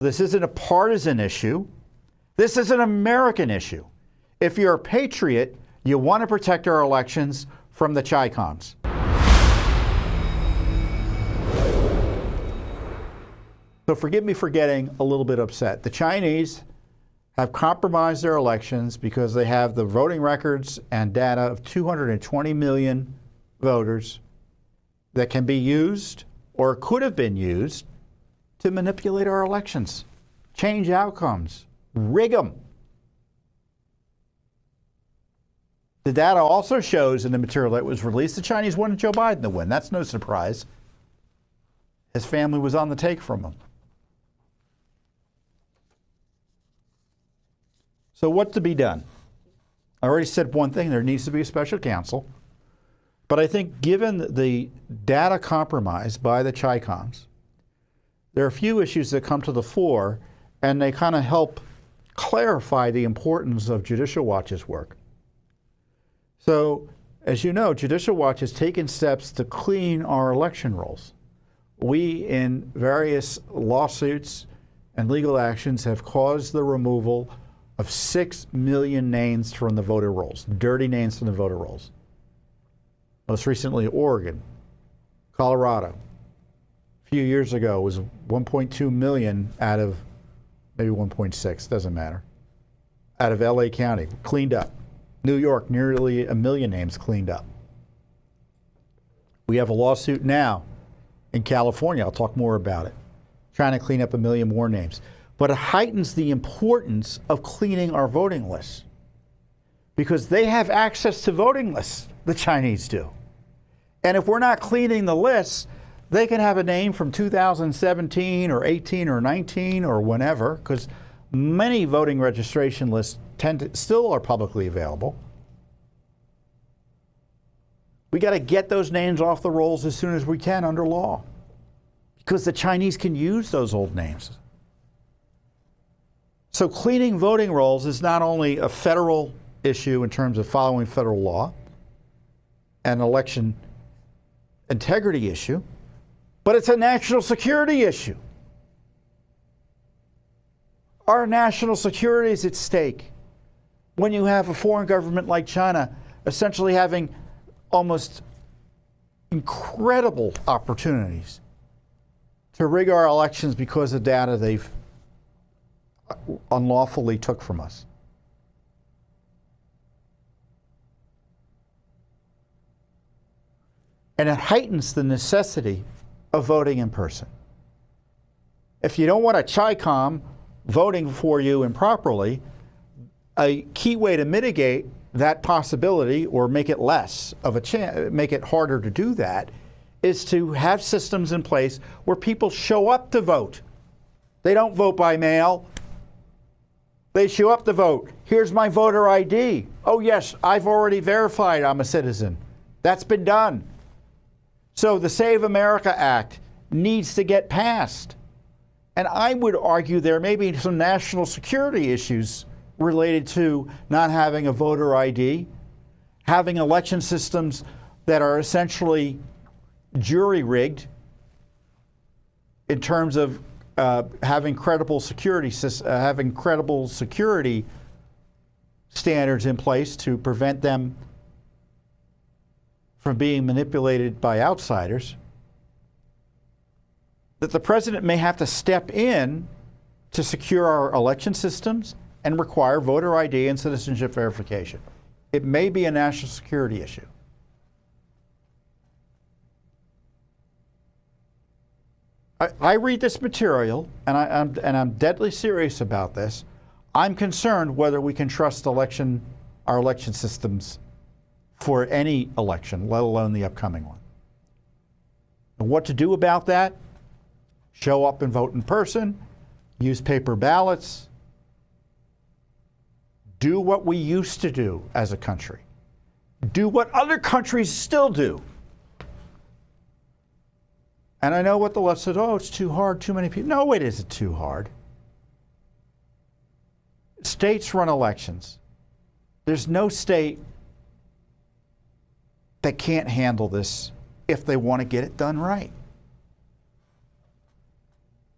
This isn't a partisan issue. This is an American issue. If you're a patriot, you want to protect our elections from the Chi-Coms. So forgive me for getting a little bit upset. The Chinese have compromised their elections because they have the voting records and data of 220 million voters that can be used or could have been used to manipulate our elections, change outcomes, rig them. The data also shows in the material that was released the Chinese wanted Joe Biden to win. That's no surprise. His family was on the take from him. So what's to be done? I already said one thing, there needs to be a special counsel. But I think given the data compromise by the Chi-Coms, there are a few issues that come to the fore, and they kind of help clarify the importance of Judicial Watch's work. So, as you know, Judicial Watch has taken steps to clean our election rolls. We, in various lawsuits and legal actions, have caused the removal of 6 million names from the voter rolls, dirty names from the voter rolls. Most recently, Oregon, Colorado. A few years ago, it was 1.2 million out of maybe 1.6, doesn't matter, out of LA County, cleaned up. New York, nearly 1 million names cleaned up. We have a lawsuit now in California, I'll talk more about it, trying to clean up 1 million more names. But it heightens the importance of cleaning our voting lists because they have access to voting lists, the Chinese do. And if we're not cleaning the lists, they can have a name from 2017 or 18 or 19 or whenever, because many voting registration lists still are publicly available. We got to get those names off the rolls as soon as we can under law, because the Chinese can use those old names. So cleaning voting rolls is not only a federal issue in terms of following federal law, an election integrity issue, but it's a national security issue. Our national security is at stake when you have a foreign government like China essentially having almost incredible opportunities to rig our elections because of data they've unlawfully took from us. And it heightens the necessity of voting in person. If you don't want a Chi-Com voting for you improperly, a key way to mitigate that possibility or make it less of a chance, make it harder to do that, is to have systems in place where people show up to vote. They don't vote by mail. They show up to vote. Here's my voter ID. Oh yes, I've already verified I'm a citizen. That's been done. So the Save America Act needs to get passed. And I would argue there may be some national security issues related to not having a voter ID, having election systems that are essentially jury-rigged in terms of having credible security standards in place to prevent them from being manipulated by outsiders, that the president may have to step in to secure our election systems and require voter ID and citizenship verification. It may be a national security issue. I read this material, and I'm deadly serious about this. I'm concerned whether we can trust our election systems for any election, let alone the upcoming one. And what to do about that? Show up and vote in person, use paper ballots, do what we used to do as a country, do what other countries still do. And I know what the left said, oh, it's too hard, too many people. No, it isn't too hard. States run elections. There's no state that can't handle this if they want to get it done right.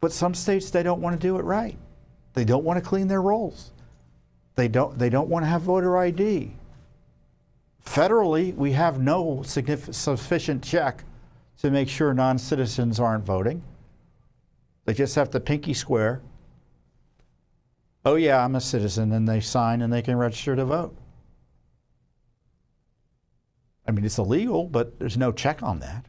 But some states, they don't want to do it right. They don't want to clean their rolls. They don't want to have voter ID. Federally, we have no sufficient check to make sure non-citizens aren't voting. They just have to pinky swear, oh yeah, I'm a citizen, and they sign and they can register to vote. I mean, it's illegal, but there's no check on that.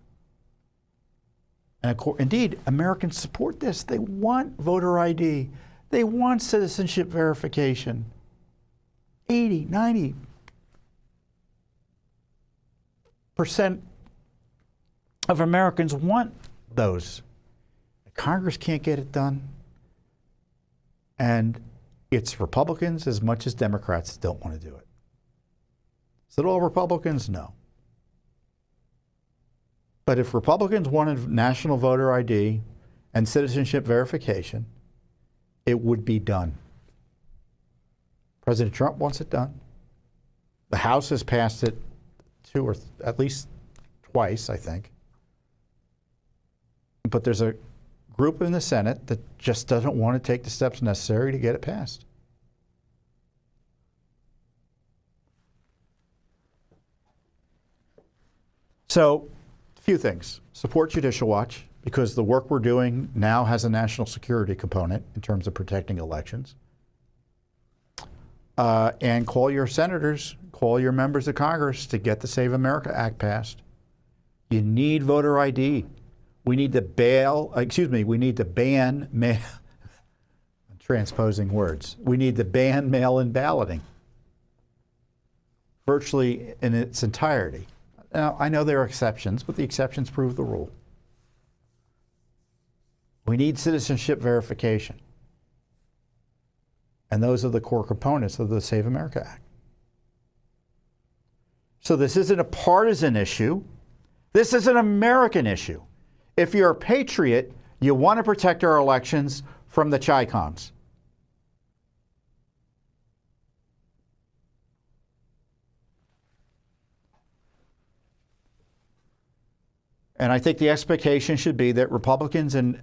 And indeed, Americans support this. They want voter ID. They want citizenship verification. 80, 90% of Americans want those. Congress can't get it done. And it's Republicans as much as Democrats don't want to do it. Is it all Republicans? No. But if Republicans wanted national voter ID and citizenship verification, it would be done. President Trump wants it done. The House has passed it at least twice, I think. But there's a group in the Senate that just doesn't want to take the steps necessary to get it passed. So, a few things. Support Judicial Watch, because the work we're doing now has a national security component in terms of protecting elections. And call your senators, call your members of Congress to get the Save America Act passed. You need voter ID. We need to ban mail, transposing words. We need to ban mail-in balloting virtually in its entirety. Now, I know there are exceptions, but the exceptions prove the rule. We need citizenship verification. And those are the core components of the Save America Act. So this isn't a partisan issue. This is an American issue. If you're a patriot, you want to protect our elections from the Chi-Coms. And I think the expectation should be that Republicans and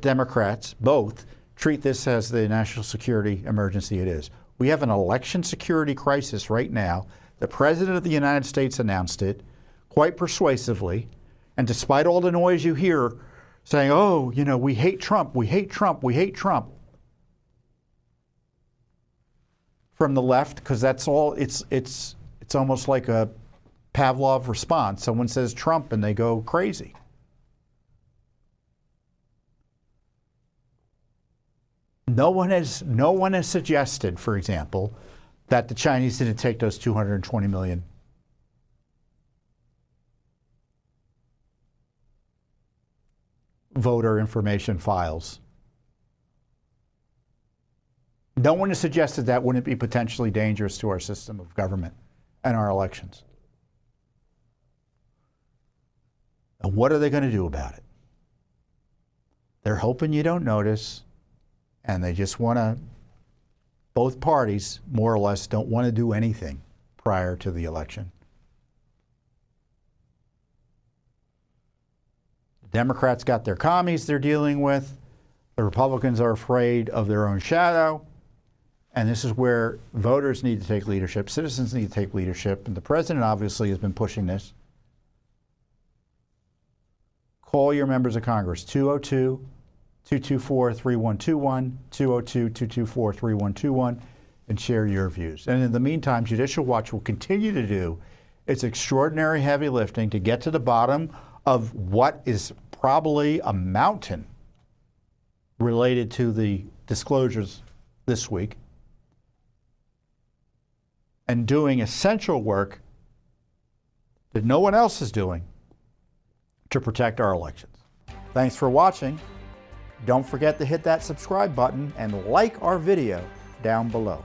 Democrats both treat this as the national security emergency it is. We have an election security crisis right now. The President of the United States announced it quite persuasively. And despite all the noise you hear saying, oh, you know, we hate Trump, we hate Trump, we hate Trump, from the left, because that's all, it's almost like a Pavlov response. Someone says Trump and they go crazy. No one has suggested, for example, that the Chinese didn't take those 220 million voter information files. No one has suggested that wouldn't be potentially dangerous to our system of government and our elections. And what are they going to do about it? They're hoping you don't notice, and they just want to, both parties, more or less, don't want to do anything prior to the election. The Democrats got their commies they're dealing with. The Republicans are afraid of their own shadow. And this is where voters need to take leadership, citizens need to take leadership, and the president obviously has been pushing this. Call your members of Congress, 202-224-3121, 202-224-3121, and share your views. And in the meantime, Judicial Watch will continue to do its extraordinary heavy lifting to get to the bottom of what is probably a mountain related to the disclosures this week, and doing essential work that no one else is doing to protect our elections. Thanks for watching. Don't forget to hit that subscribe button and like our video down below.